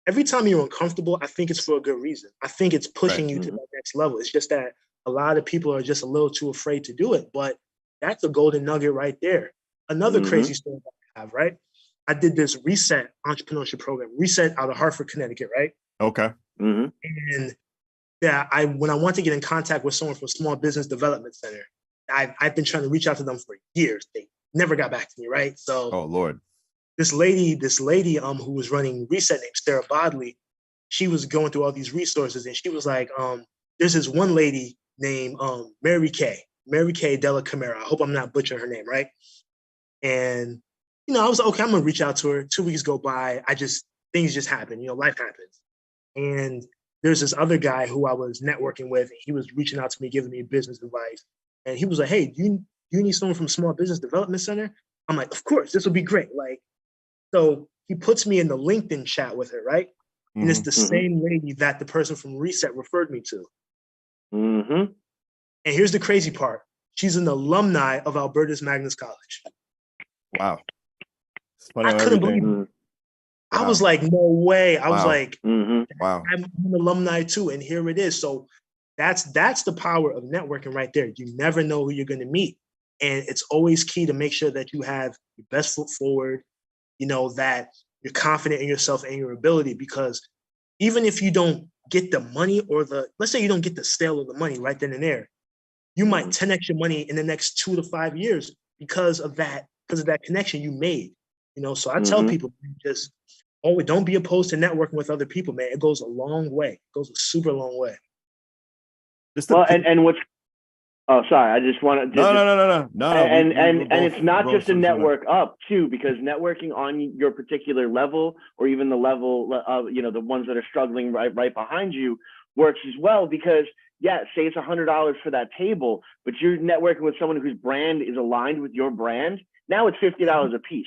every time you're uncomfortable, I think it's for a good reason. I think it's pushing you to that next level. It's just that a lot of people are just a little too afraid to do it. But that's a golden nugget right there. Another crazy story that I have, right? I did this Reset entrepreneurship program, Reset out of Hartford, Connecticut, right? Okay. And yeah, when I want to get in contact with someone from Small Business Development Center, I've been trying to reach out to them for years. They never got back to me, right? So, oh Lord, this lady, who was running Reset named Sarah Bodley, she was going through all these resources, and she was like, "There's this one lady named Mary Kay Della Camara. I hope I'm not butchering her name, right?" And you know, I was like, "Okay, I'm gonna reach out to her." 2 weeks go by, things just happen. You know, life happens, and there's this other guy who I was networking with, and he was reaching out to me, giving me business advice. And he was like, "Hey, do you need someone from Small Business Development Center?" I'm like, "Of course, this will be great." Like, so he puts me in the LinkedIn chat with her, right? And it's the same lady that the person from Reset referred me to. And here's the crazy part. She's an alumni of Albertus Magnus College. Wow. I couldn't believe it. Wow. I was like, no way. I was like, wow. I'm an alumni too. And here it is. So that's the power of networking right there. You never know who you're going to meet. And it's always key to make sure that you have your best foot forward, you know, that you're confident in yourself and your ability, because even if you don't get the money or let's say you don't get the sale or the money right then and there, you might 10x your money in the next 2 to 5 years because of that connection you made, you know? So I tell people, just always don't be opposed to networking with other people, man. It goes a long way. It goes a super long way. Well, and what's, oh, sorry, I just want to. No. And it's not just a network up too, because networking on your particular level, or even the level of, you know, the ones that are struggling right behind you, works as well. Because yeah, say it's $100 for that table, but you're networking with someone whose brand is aligned with your brand. Now it's $50 a piece,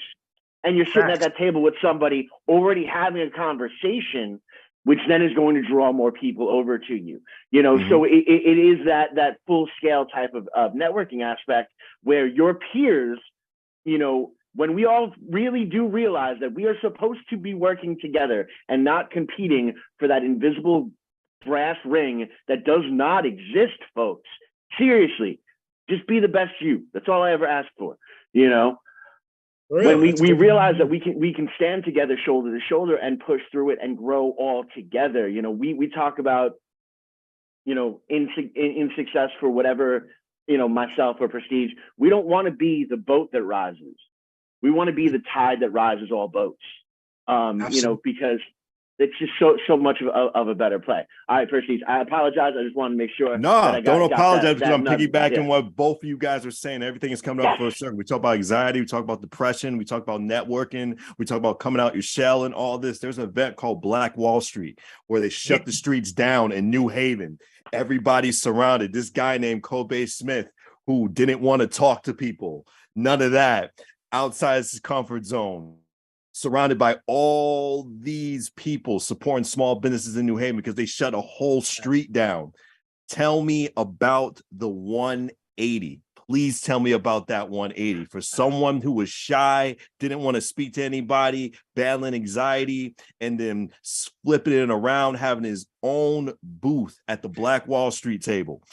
and you're sitting at that table with somebody already having a conversation, which then is going to draw more people over to you, you know? So it is that full scale type of networking aspect where your peers, you know, when we all really do realize that we are supposed to be working together and not competing for that invisible brass ring that does not exist, folks. Seriously, just be the best you. That's all I ever ask for, you know? When we realize that we can stand together shoulder to shoulder and push through it and grow all together. You know, we talk about, you know, in success for whatever, you know, myself or Prestige, we don't want to be the boat that rises. We want to be the tide that rises all boats. You know, because it's just so much of a better play. All right, Prestige, I apologize. I just want to make sure. No, don't apologize, because I'm piggybacking what both of you guys are saying. Everything is coming up for a circle. We talk about anxiety. We talk about depression. We talk about networking. We talk about coming out your shell and all this. There's an event called Black Wall Street where they shut the streets down in New Haven. Everybody's surrounded. This guy named Kobey Smith, who didn't want to talk to people. None of that. Outside his comfort zone. Surrounded by all these people supporting small businesses in New Haven because they shut a whole street down. Tell me about the 180. Please tell me about that 180. For someone who was shy, didn't want to speak to anybody, battling anxiety, and then flipping it around, having his own booth at the Black Wall Street table,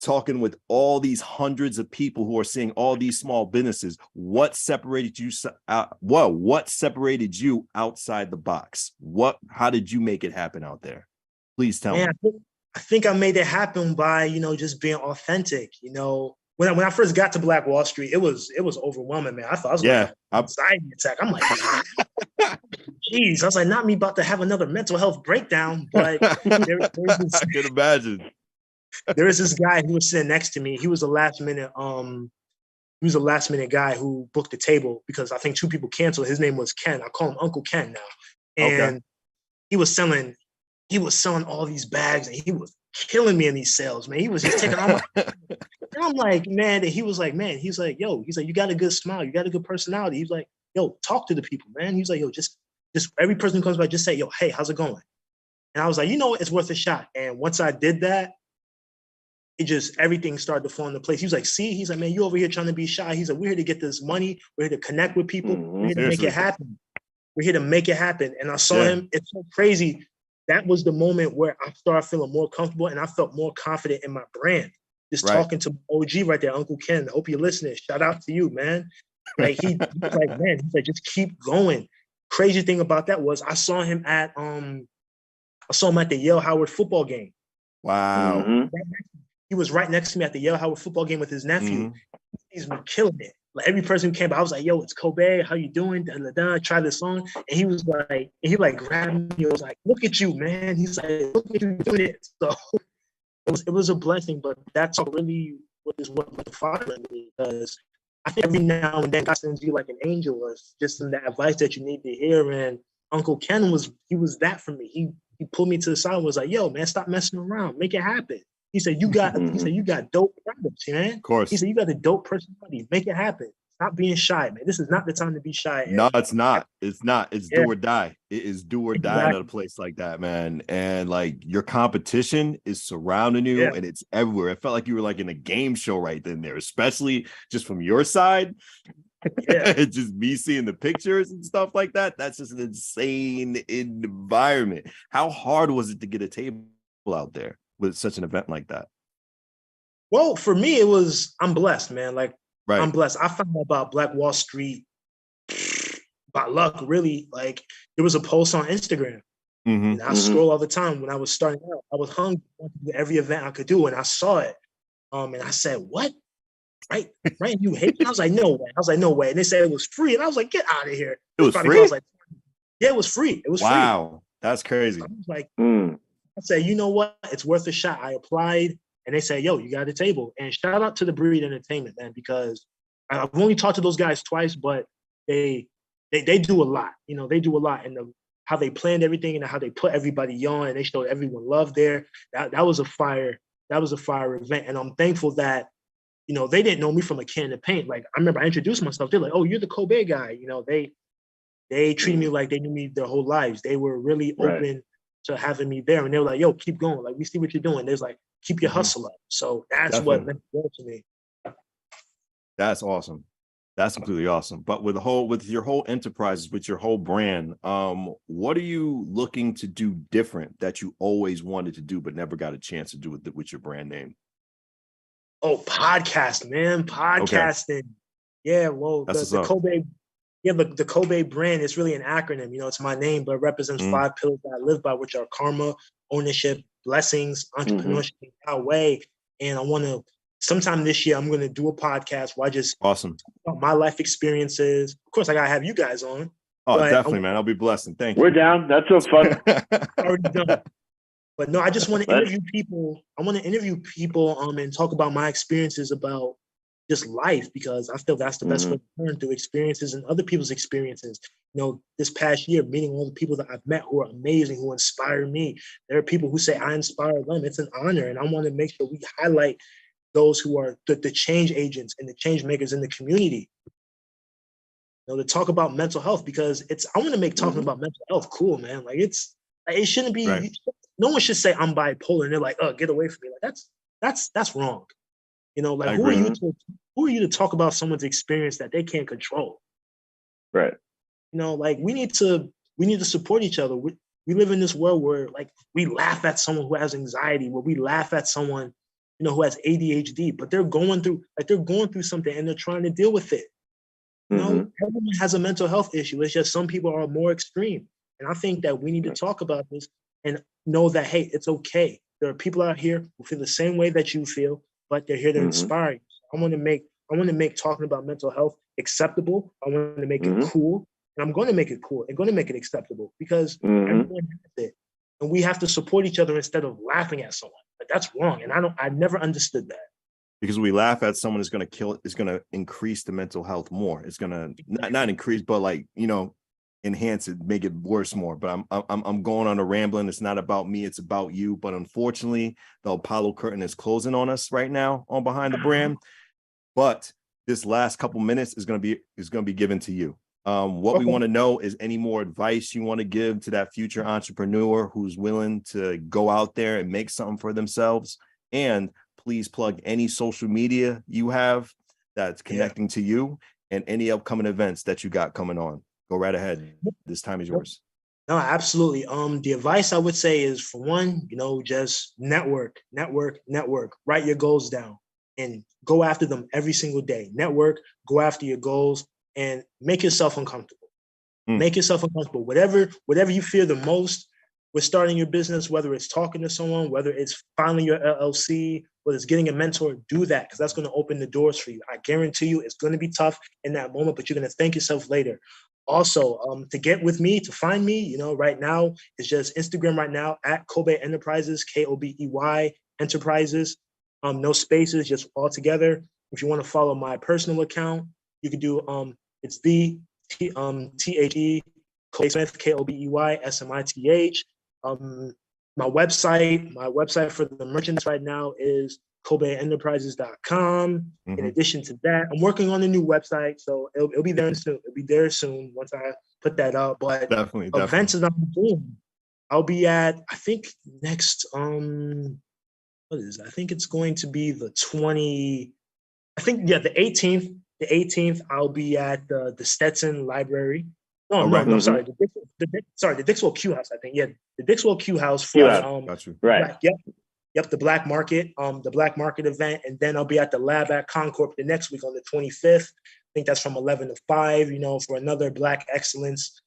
talking with all these hundreds of people who are seeing all these small businesses. What separated you? What separated you outside the box? How did you make it happen out there? Please tell me. I think I made it happen by, you know, just being authentic. You know, when I first got to Black Wall Street, it was overwhelming, man. I thought I was going to have an anxiety attack. I'm like, geez, I was like, not me about to have another mental health breakdown, but there's this, I can imagine. there was this guy who was sitting next to me. He was a last minute guy who booked the table because I think 2 people canceled. His name was Ken. I call him Uncle Ken now. And he was selling all these bags, and he was killing me in these sales, man. He was just taking all my and I'm like, man, and he was like, yo, you got a good smile, you got a good personality. He's like, yo, talk to the people, man. He's like, yo, just every person who comes by, just say, yo, hey, how's it going? And I was like, you know what, it's worth a shot. And once I did that, everything started to fall into place. He was like, see, he's like, man, you over here trying to be shy. He's like, we're here to get this money. We're here to connect with people. We're here to make it happen. We're here to make it happen. And I saw him. It's so crazy. That was the moment where I started feeling more comfortable and I felt more confident in my brand. Just talking to OG right there, Uncle Ken. I hope you're listening. Shout out to you, man. Like he's like, man, he's like, just keep going. Crazy thing about that was I saw him at the Yale Howard football game. Wow. He was right next to me at the Yale Howard football game with his nephew. He's been killing it. Like every person who came by, I was like, yo, it's Kobey. How you doing? I tried this song. And he was like, he grabbed me. I was like, look at you, man. He's like, look at you doing it. So it was a blessing, but that's really what the Father is, because I think every now and then God sends you like an angel or just some that advice that you need to hear. And Uncle Ken was that for me. He pulled me to the side and was like, yo, man, stop messing around. Make it happen. He said, you got dope products, man. Of course. He said, you got a dope personality. Make it happen. Stop being shy, man. This is not the time to be shy. No, it's not. It's not. It's do or die. It is do or die at a place like that, man. And like your competition is surrounding you and it's everywhere. It felt like you were like in a game show right then there, especially just from your side. Just me seeing the pictures and stuff like that. That's just an insane environment. How hard was it to get a table out there with such an event like that? Well, for me, I'm blessed, man. Like, I'm blessed. I found out about Black Wall Street by luck, really. Like, there was a post on Instagram. And I scroll all the time when I was starting out. I was hungry to do every event I could do, and I saw it. And I said, what? Right? You hate me? I was like, no way. And they said it was free. And I was like, get out of here. It was free? I was like, yeah, it was free. It was free. Wow. That's crazy. I was like, I said, you know what? It's worth a shot. I applied. And they say, yo, you got a table. And shout out to the Breed Entertainment, man, because I've only talked to those guys twice, but they do a lot. You know, they do a lot. And how they planned everything and how they put everybody on and they showed everyone love there. That was a fire event. And I'm thankful that, you know, they didn't know me from a can of paint. Like, I remember I introduced myself. They're like, oh, you're the Kobey guy. You know, they treated me like they knew me their whole lives. They were really open to having me there. And they were like, yo, keep going. Like, we see what you're doing. There's like, keep your hustle up. So that's what meant the world to me. That's awesome. That's completely awesome. But with your whole enterprise, with your whole brand, what are you looking to do different that you always wanted to do but never got a chance to do with your brand name? Oh, podcast, man. Podcasting. Okay. Yeah, well, the Kobey, the Kobey brand is really an acronym. You know, it's my name, but it represents 5 pillars that I live by, which are karma, ownership, blessings, entrepreneurship, our way. And I want to, sometime this year, I'm going to do a podcast where I just talk about my life experiences. Of course, I got to have you guys on. Oh, definitely, man. I'll be blessed. And thank you. We're down. That's so fun. Already done. But no, I just want to interview people. I want to interview people and talk about my experiences about just life, because I feel that's the best way to learn, through experiences and other people's experiences. You know, this past year, meeting all the people that I've met who are amazing, who inspire me. There are people who say I inspire them. It's an honor. And I want to make sure we highlight those who are the change agents and the change makers in the community. You know, to talk about mental health, because I want to make talking about mental health cool, man. Like, it shouldn't be, no one should say I'm bipolar and they're like, oh, get away from me. Like, that's wrong. You know, like, who are you to talk about someone's experience that they can't control? Right. You know, like, we need to support each other. We live in this world where, like, we laugh at someone who has anxiety, where we laugh at someone, you know, who has ADHD, but they're going through something and they're trying to deal with it. You know, everyone has a mental health issue. It's just some people are more extreme. And I think that we need to talk about this and know that, hey, it's okay. There are people out here who feel the same way that you feel, but they're here to inspire you. I want to make talking about mental health acceptable. I want to make it cool, and I'm going to make it cool and going to make it acceptable because everyone has it, and we have to support each other instead of laughing at someone. But that's wrong, and I never understood that. Because we laugh at someone is going to kill, it's going to increase the mental health more. It's going to not increase, but like, enhance it, make it worse more. But I'm going on a rambling. It's not about me, it's about you. But unfortunately, the Apollo curtain is closing on us right now on Behind the Brand. But this last couple minutes is going to be given to you. What we want to know is any more advice you want to give to that future entrepreneur who's willing to go out there and make something for themselves. And please plug any social media you have that's connecting to you and any upcoming events that you got coming on. Go right ahead. This time is yours. No, absolutely. The advice I would say is, for one, just network. Write your goals down and go after them every single day. Network, go after your goals, and make yourself uncomfortable. Make yourself uncomfortable. Whatever you fear the most with starting your business, whether it's talking to someone, whether it's filing your LLC, whether it's getting a mentor, do that, because that's going to open the doors for you. I guarantee you it's going to be tough in that moment, but you're going to thank yourself later. Also, to get with me, to find me, right now, it's just Instagram right now at Kobey Enterprises, Kobey Enterprises. No spaces, just all together. If you want to follow my personal account, you can do it's the THE Kobey Smith, Kobey SMITH. My website for the merchandise right now is KobeyEnterprises.com. In addition to that, I'm working on a new website, so it'll be there soon. It'll be there soon once I put that up. But definitely. Events that I'm doing, I'll be at, I think next what is it? I think it's going to be the 18th. The 18th, I'll be at the Stetson Library. No, sorry. The Dixwell Q House, I think. Yeah, the Dixwell Q House for got you. Right. Yep, the Black Market, event, and then I'll be at the Lab at Concorp the next week on the 25th. I think that's from 11 to 5. For another Black Excellence,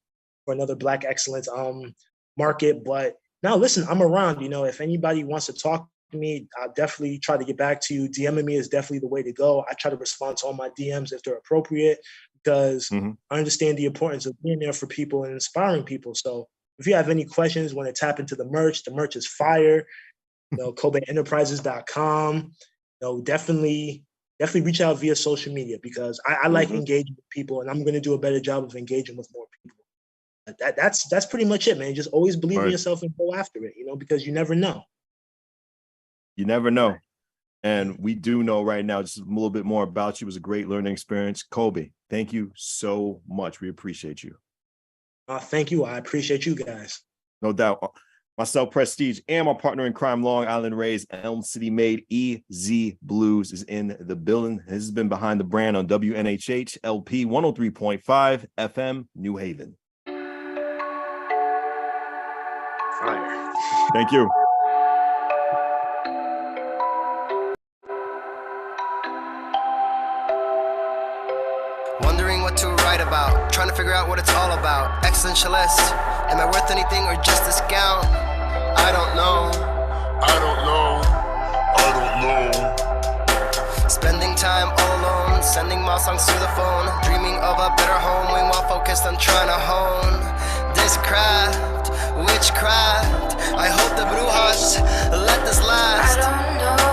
market. But now, listen, I'm around. If anybody wants to talk to me, I'll definitely try to get back to you. DMing me is definitely the way to go. I try to respond to all my DMs if they're appropriate, because I understand the importance of being there for people and inspiring people. So if you have any questions, want to tap into the merch is fire. KobeyEnterprises.com. Definitely reach out via social media, because I like engaging with people, and I'm going to do a better job of engaging with more people. That's pretty much it, man. Just always believe in yourself and go after it, because you never know. You never know. And we do know right now just a little bit more about you. It was a great learning experience. Kobey, thank you so much. We appreciate you. Thank you. I appreciate you guys. No doubt. Myself, Prestige, and my partner in crime, Long Island Raised, Elm City Made, EZ Blues is in the building. This has been Behind the Brand on WNHH LP 103.5 FM, New Haven. Fire. Thank you. Wondering what to write about, trying to figure out what it's all about. Existentialist, am I worth anything or just a scout? I don't know. Spending time all alone, sending my songs to the phone, dreaming of a better home, while focused on trying to hone this craft, witchcraft. I hope the brujas let this last. I don't know.